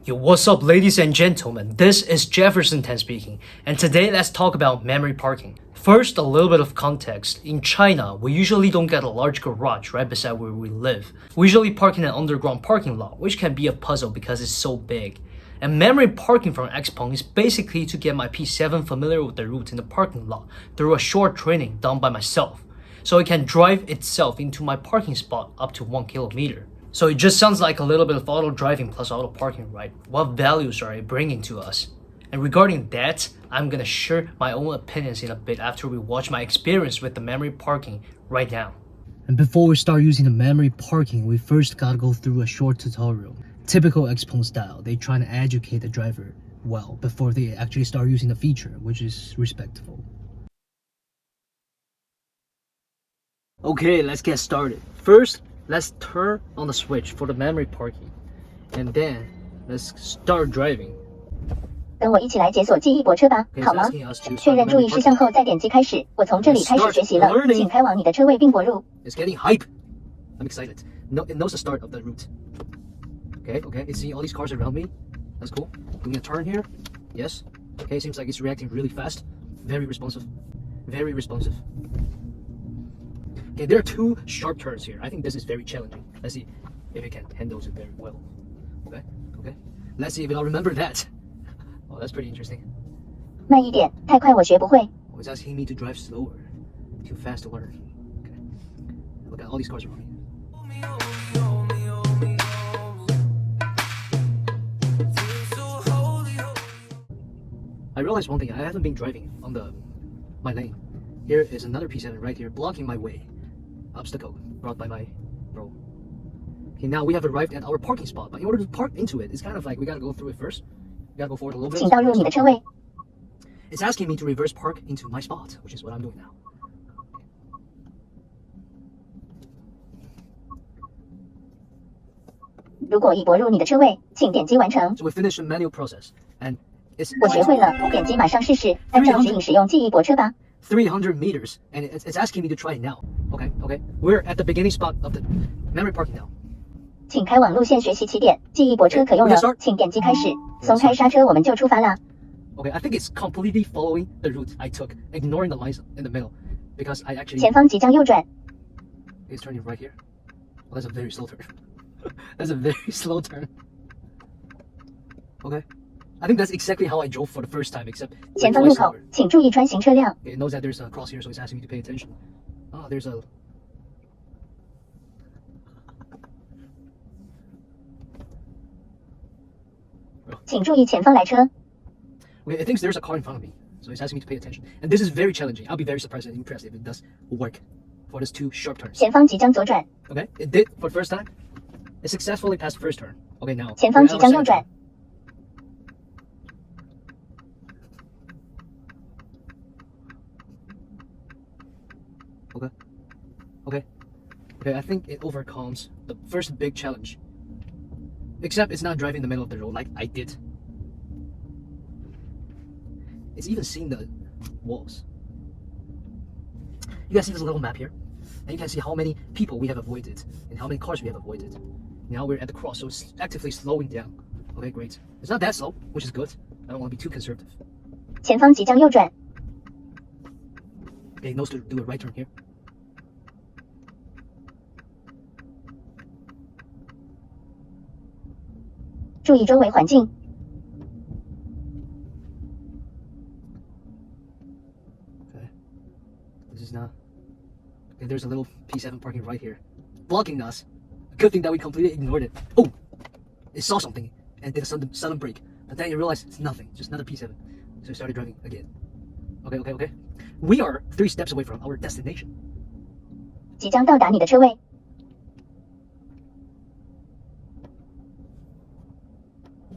Yo, what's up, ladies and gentlemen? This is Jefferson speaking, and today let's talk about memory parking. First, a little bit of context. In China, we usually don't get a large garage right beside where we live. We usually park in an underground parking lot, which can be a puzzle because it's so big. And memory parking from Xpeng is basically to get my P7 familiar with the route in the parking lot through a short training done by myself, so it can drive itself into my parking spot up to 1 kilometer. So it just sounds like a little bit of auto driving plus auto parking, right? What values are it bringing to us? And regarding that, I'm gonna share my own opinions in a bit after we watch my experience with the memory parking right now. And before we start using the memory parking, we first gotta go through a short tutorial. Typical Xpeng style, they try to educate the driver well before they actually start using the feature, which is respectful. Okay, let's get started. First, let's turn on the switch for the memory parking, and then let's start driving. 跟我一起来解锁记忆泊车吧，好吗？确认注意事项后再点击开始。我从这里开始学习了，请开往你的车位并泊入。 It's getting hype. I'm excited. No, it knows the start of the route. Okay, it's seeing all these cars around me. That's cool. Doing a turn here. Yes. Okay, seems like it's reacting really fast. Very responsive. Very responsive. Okay, there are two sharp turns here. I think this is very challenging. Let's see if it can handle it very well. Okay. Let's see if it'll remember that. Oh, that's pretty interesting. 慢一点，太快我学不会。 Oh, it's asking me to drive slower. Too fast to learn. Okay. Look at all these cars around me. I realized one thing. I haven't been driving on my lane. Here is another P7 right here blocking my way. Obstacle brought by my bro. Okay, now we have arrived at our parking spot, but in order to park into it, it's kind of like we gotta go through it first. We gotta go forward a little bit. 请倒入你的车位。 It's asking me to reverse park into my spot, which is what I'm doing now. 如果已泊入你的车位，请点击完成。 So we finished the manual process, and it's 我学会了，点击马上试试，按照指引使用记忆泊车吧。 300 meters, and it's asking me to try it now. Okay. We're at the beginning spot of the memory parking now. 请开往路线学习起点，记忆泊车可用了，请点击开始。松开刹车，我们就出发啦。 Okay, I think it's completely following the route I took, ignoring the lines in the middle, because I actually. 前方即将右转。 It's turning right here. Oh, that's a very slow turn. That's a very slow turn. Okay. I think that's exactly how I drove for the first time, except 前方路口，请注意穿行车辆。 it knows that there's a cross here, so it's asking me to pay attention. Oh, there's a. 请注意前方来车。 Okay, it thinks there's a car in front of me, so it's asking me to pay attention. And this is very challenging. I'll be very surprised and impressed if it does work for these two sharp turns. 前方即将左转。 Okay, it did for the first time. It successfully passed the first turn. Okay, now. 前方即将右转。 Okay, I think it overcomes the first big challenge. Except it's not driving in the middle of the road like I did. It's even seeing the walls. You guys see this little map here? And you can see how many people we have avoided and how many cars we have avoided. Now we're at the cross, so it's actively slowing down. Okay, great. It's not that slow, which is good. I don't want to be too conservative. 前方即将右转。 Okay, it knows to do a right turn here. 注意周围环境。 Okay. This is not. Okay, there's a little P7 parking right here, blocking us. Good thing that we completely ignored it. Oh, it saw something and did a sudden brake, but then it realized it's nothing, just another P7. So it started driving again. Okay. We are 3 steps away from our destination. 即将到达你的车位。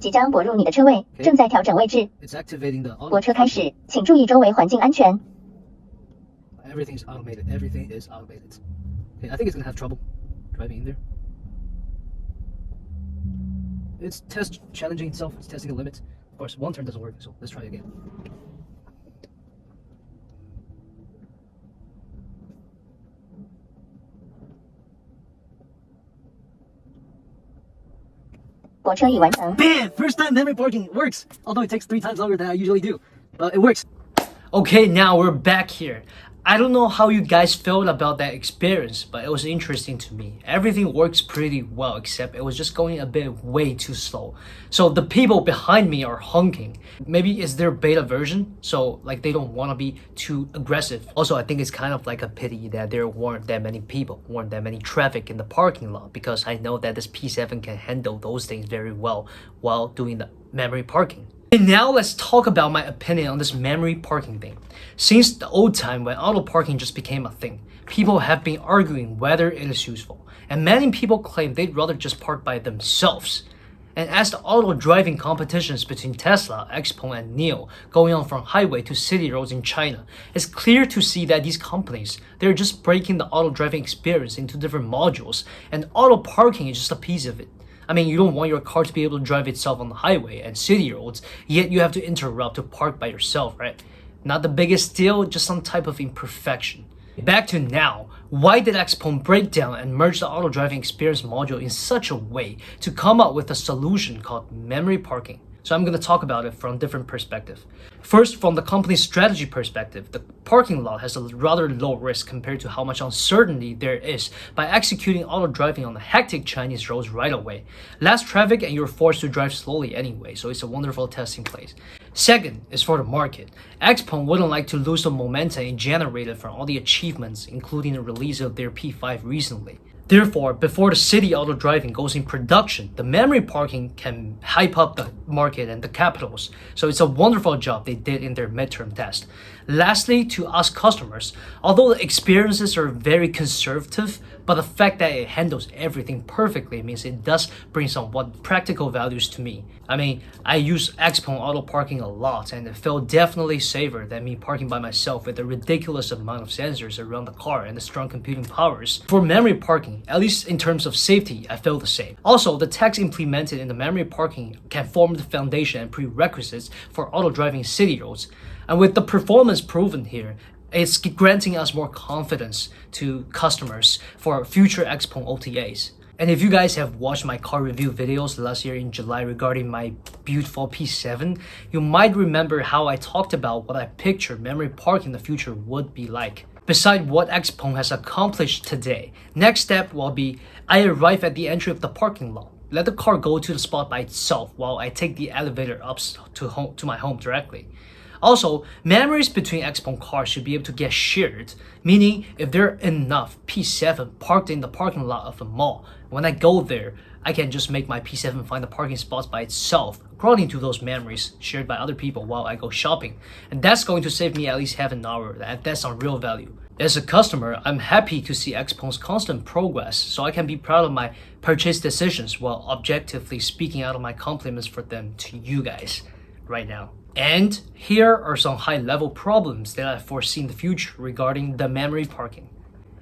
即将泊入你的车位，正在调整位置。 It's activating the. 泊车开始，请注意周围环境安全。 Everything's automated. Everything is automated. Okay, I think it's gonna have trouble driving in there. It's challenging itself. It's testing a limit. Of course, one turn doesn't work, so let's try again. 泊车已完成。 Bam! First time memory parking works, although it takes 3 times longer than I usually do, but it works. Okay, now we're back here. I don't know how you guys felt about that experience, but it was interesting to me. Everything works pretty well, except it was just going a bit way too slow. So the people behind me are honking. Maybe it's their beta version, so like they don't want to be too aggressive. Also, I think it's kind of like a pity that there weren't that many people, weren't that many traffic in the parking lot, because I know that this P7 can handle those things very well while doing the memory parking. And now let's talk about my opinion on this memory parking thing. Since the old time when auto parking just became a thing, people have been arguing whether it is useful. And many people claim they'd rather just park by themselves. And as the auto driving competitions between Tesla, Xpeng, and NIO going on from highway to city roads in China, it's clear to see that these companies, they're just breaking the auto driving experience into different modules, and auto parking is just a piece of it. I mean, you don't want your car to be able to drive itself on the highway and city roads, yet you have to interrupt to park by yourself, right? Not the biggest deal, just some type of imperfection. Back to now, why did Xpeng break down and merge the auto driving experience module in such a way to come up with a solution called memory parking? So I'm going to talk about it from different perspectives. First, from the company's strategy perspective, the parking lot has a rather low risk compared to how much uncertainty there is by executing auto driving on the hectic Chinese roads right away. Less traffic and you're forced to drive slowly anyway, so it's a wonderful testing place. Second is for the market. Xpeng wouldn't like to lose the momentum it generated from all the achievements, including the release of their P5 recently. Therefore, before the city auto driving goes in production, the memory parking can hype up the market and the capitals. So it's a wonderful job they did in their midterm test. Lastly, to us customers, although the experiences are very conservative, but the fact that it handles everything perfectly means it does bring somewhat practical values to me. I mean, I use Xpeng auto parking a lot, and it felt definitely safer than me parking by myself with a ridiculous amount of sensors around the car and the strong computing powers. For memory parking, at least in terms of safety, I feel the same. Also, the text implemented in the memory parking can form the foundation and prerequisites for auto driving city roads. And with the performance proven here, it's granting us more confidence to customers for future Xpeng OTAs. And if you guys have watched my car review videos last year in July regarding my beautiful P7, you might remember how I talked about what I picture memory parking in the future would be like. Beside what Xpeng has accomplished today, next step will be I arrive at the entry of the parking lot. Let the car go to the spot by itself while I take the elevator up to my home directly. Also, memories between Xpeng cars should be able to get shared, meaning if there are enough P7 parked in the parking lot of a mall, when I go there, I can just make my P7 find the parking spots by itself according to those memories shared by other people while I go shopping. And that's going to save me at least half an hour, and that's on real value. As a customer, I'm happy to see Xpeng's constant progress, so I can be proud of my purchase decisions while objectively speaking out of my compliments for them to you guys right now. And here are some high-level problems that I foresee in the future regarding the memory parking.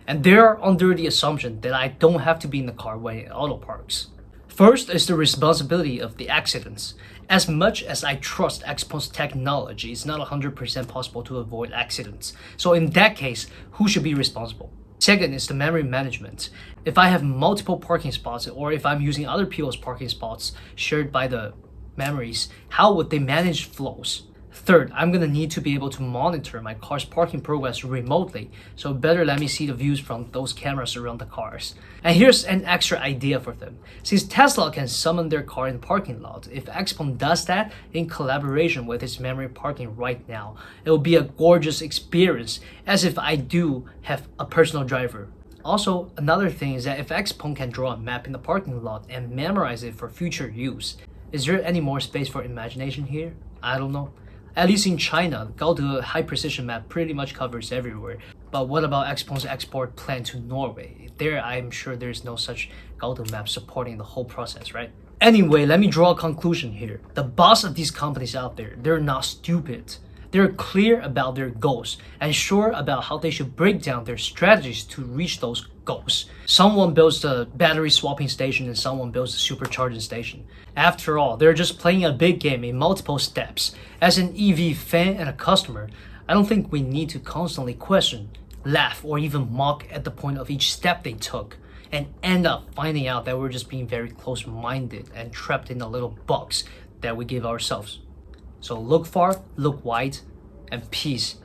And they are under the assumption that I don't have to be in the car when it auto parks. First is the responsibility of the accidents. As much as I trust Xpeng's technology, it's not 100% possible to avoid accidents. So in that case, who should be responsible? Second is the memory management. If I have multiple parking spots or if I'm using other people's parking spots shared by the memories, how would they manage flows? Third, I'm gonna need to be able to monitor my car's parking progress remotely, so better let me see the views from those cameras around the cars. And here's an extra idea for them. Since Tesla can summon their car in the parking lot, if Xpeng does that in collaboration with its memory parking right now, it will be a gorgeous experience, as if I do have a personal driver. Also, another thing is that if Xpeng can draw a map in the parking lot and memorize it for future use, is there any more space for imagination here? I don't know. At least in China, Gaode's high-precision map pretty much covers everywhere. But what about Xpeng's export plan to Norway? There, I'm sure there's no such Gaode map supporting the whole process, right? Anyway, let me draw a conclusion here. The boss of these companies out there, they're not stupid. They're clear about their goals and sure about how they should break down their strategies to reach those goals. Someone builds the battery swapping station and someone builds the supercharging station. After all, they're just playing a big game in multiple steps. As an EV fan and a customer, I don't think we need to constantly question, laugh, or even mock at the point of each step they took. and end up finding out that we're just being very close-minded and trapped in a little box that we give ourselves. So look far, look wide, and peace